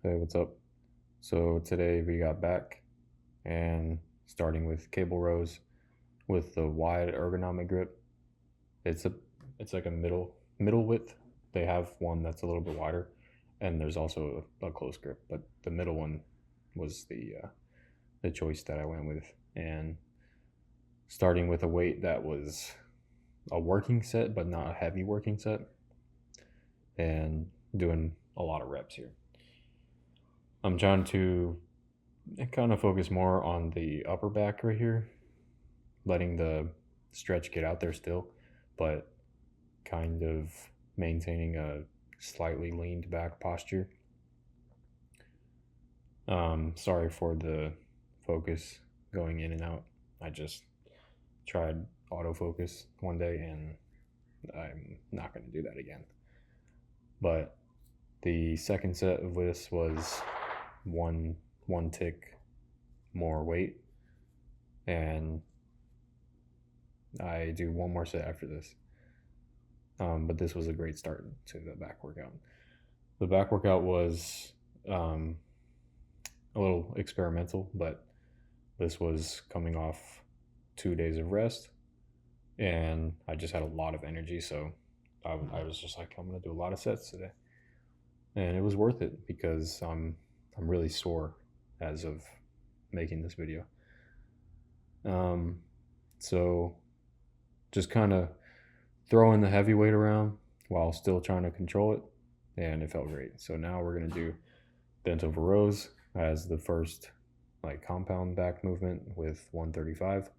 Hey, what's up? So today we got back and starting with cable rows with the wide ergonomic grip. It's a it's like a middle width. They have one that's a little bit wider, and there's also a close grip, but the middle one was the choice that I went with. And starting with a weight that was a working set, but not a heavy working set, and doing a lot of reps here. I'm trying to kind of focus more on the upper back right here, letting the stretch get out there still, but kind of maintaining a slightly leaned back posture. Sorry for the focus going in and out. I just tried autofocus one day and I'm not going to do that again. But the second set of this was one tick more weight, and I do one more set after this. But this was a great start to the back workout. The back workout was a little experimental, but this was coming off 2 days of rest, and I just had a lot of energy. So I was just like, I'm gonna do a lot of sets today, and it was worth it because I'm really sore as of making this video. So just kind of throwing the heavy weight around while still trying to control it, and it felt great. So now we're gonna do bent over rows as the first like compound back movement with 135.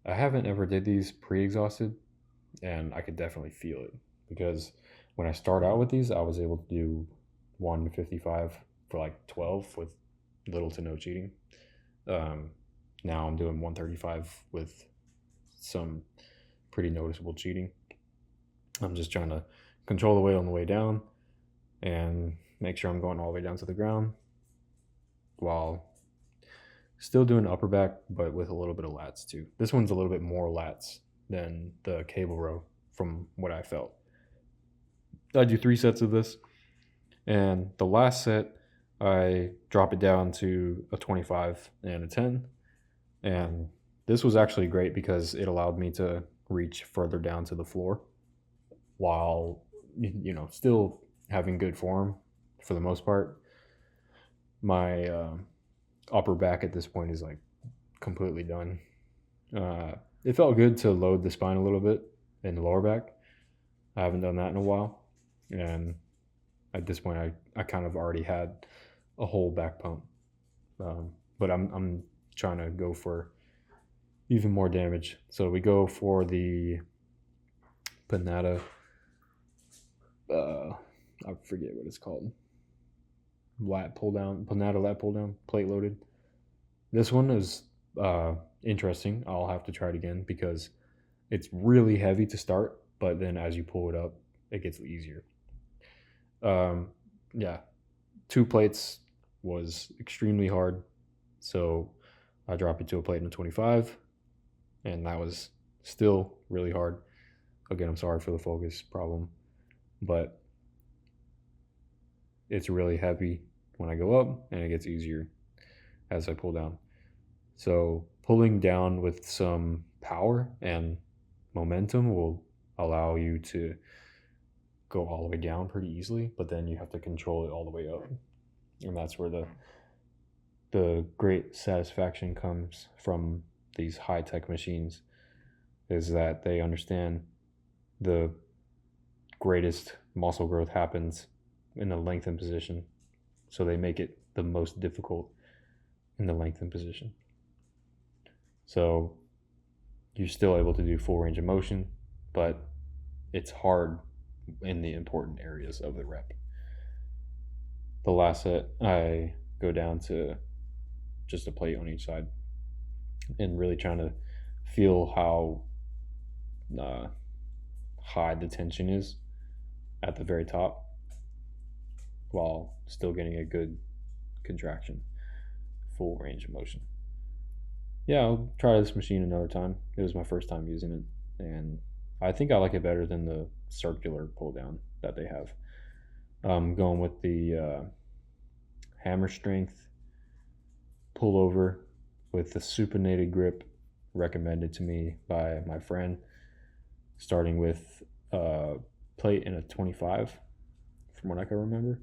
I haven't ever did these pre-exhausted, and I could definitely feel it because when I start out with these, I was able to do 155 for like 12 with little to no cheating. Now I'm doing 135 with some pretty noticeable cheating. I'm just trying to control the weight on the way down and make sure I'm going all the way down to the ground while still doing upper back, but with a little bit of lats too. This one's a little bit more lats than the cable row from what I felt. I do 3 sets of this, and the last set I drop it down to a 25 and a 10. And this was actually great because it allowed me to reach further down to the floor while still having good form for the most part. My upper back at this point is like completely done. It felt good to load the spine a little bit in the lower back. I haven't done that in a while, and at this point I kind of already had a whole back pump. But I'm trying to go for even more damage. So we go for the panada. I forget what it's called. Lat pull down, panada lat pull down, plate loaded. This one is interesting. I'll have to try it again because it's really heavy to start, but then as you pull it up, it gets easier. Yeah, 2 plates was extremely hard, so I dropped it to a plate in a 25, and that was still really hard. Again, I'm sorry for the focus problem, but it's really heavy when I go up, and it gets easier as I pull down. So pulling down with some power and momentum will allow you to go all the way down pretty easily, but then you have to control it all the way up. And that's where the great satisfaction comes from these high-tech machines, is that they understand the greatest muscle growth happens in the lengthened position. So they make it the most difficult in the lengthened position. So you're still able to do full range of motion, but it's hard in the important areas of the rep. The last set, I go down to just a plate on each side and really trying to feel how high the tension is at the very top while still getting a good contraction, full range of motion. Yeah, I'll try this machine another time. It was my first time using it, and I think I like it better than the circular pull down that they have. I'm going with the hammer strength, pull over with the supinated grip recommended to me by my friend, starting with a plate and a 25 from what I can remember.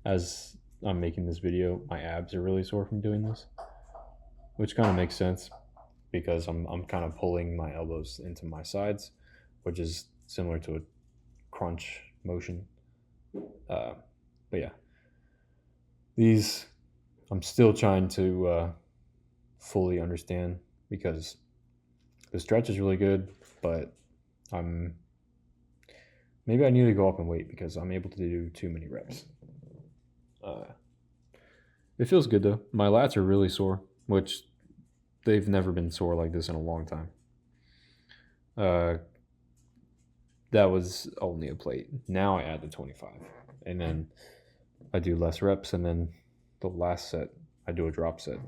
As I'm making this video, my abs are really sore from doing this, which kind of makes sense because I'm kind of pulling my elbows into my sides, which is similar to a crunch motion. But yeah, these I'm still trying to fully understand because the stretch is really good, but maybe I need to go up in weight because I'm able to do too many reps. It feels good though. My lats are really sore, which they've never been sore like this in a long time. That was only a plate. Now I add the 25, and then I do less reps, and then the last set I do a drop set,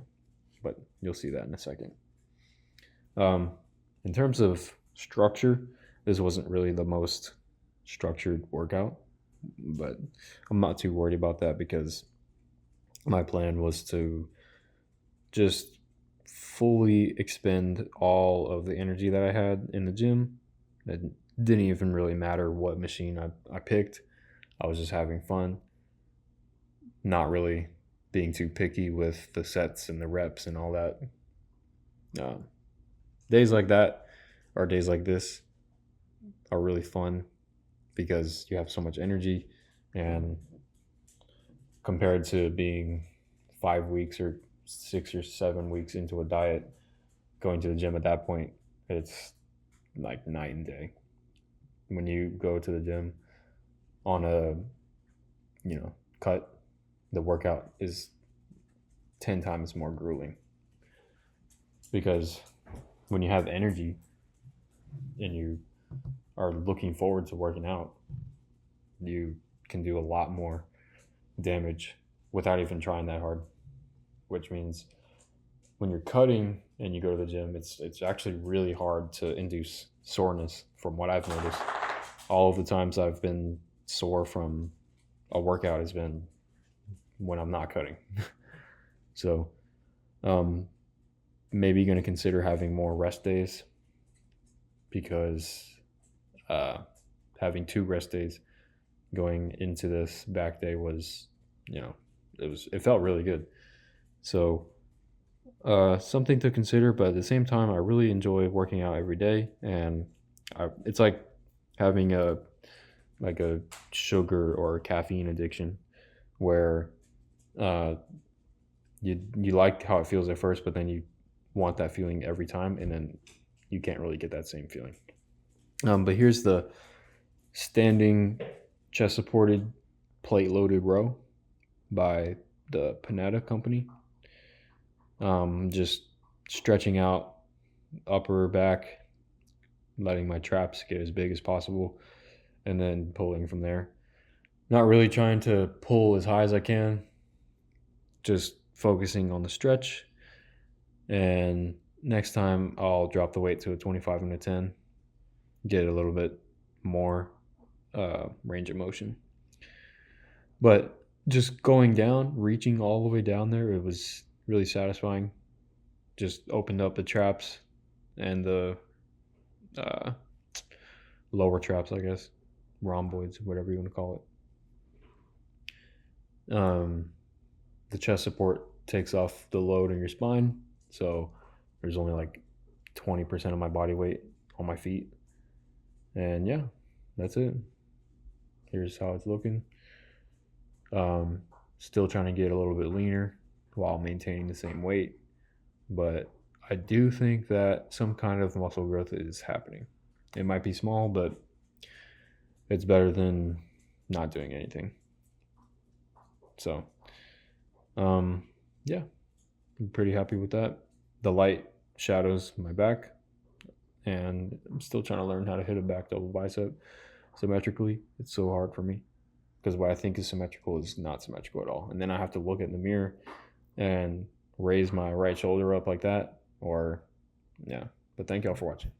but you'll see that in a second. In terms of structure, this wasn't really the most structured workout, but I'm not too worried about that because my plan was to just fully expend all of the energy that I had in the gym. It didn't even really matter what machine I picked. I was just having fun, not really being too picky with the sets and the reps and all that. Days like that, or days like this, are really fun because you have so much energy, and compared to being 5 weeks or 6 or 7 weeks into a diet, going to the gym at that point, it's like night and day. When you go to the gym on a cut, the workout is 10 times more grueling because when you have energy and you are looking forward to working out, you can do a lot more damage without even trying that hard, which means when you're cutting and you go to the gym, it's actually really hard to induce soreness from what I've noticed. All of the times I've been sore from a workout has been when I'm not cutting. So maybe going to consider having more rest days because having 2 rest days going into this back day was, it felt really good. So something to consider, but at the same time, I really enjoy working out every day, and it's like having a sugar or caffeine addiction where you like how it feels at first, but then you want that feeling every time, and then you can't really get that same feeling. But here's the standing chest supported plate loaded row by the Panetta company. Just stretching out upper back, letting my traps get as big as possible, and then pulling from there. Not really trying to pull as high as I can, just focusing on the stretch. And next time I'll drop the weight to a 25 and a 10, get a little bit more range of motion. But just going down, reaching all the way down there, it was really satisfying. Just opened up the traps and the lower traps, I guess, rhomboids, whatever you want to call it. The chest support takes off the load on your spine, so there's only like 20% of my body weight on my feet. And yeah, that's it. Here's how it's looking. Still trying to get a little bit leaner while maintaining the same weight, but I do think that some kind of muscle growth is happening. It might be small, but it's better than not doing anything. So yeah, I'm pretty happy with that. The light shadows my back, and I'm still trying to learn how to hit a back double bicep symmetrically. It's so hard for me because what I think is symmetrical is not symmetrical at all. And then I have to look in the mirror and raise my right shoulder up like that, or yeah. But thank y'all for watching.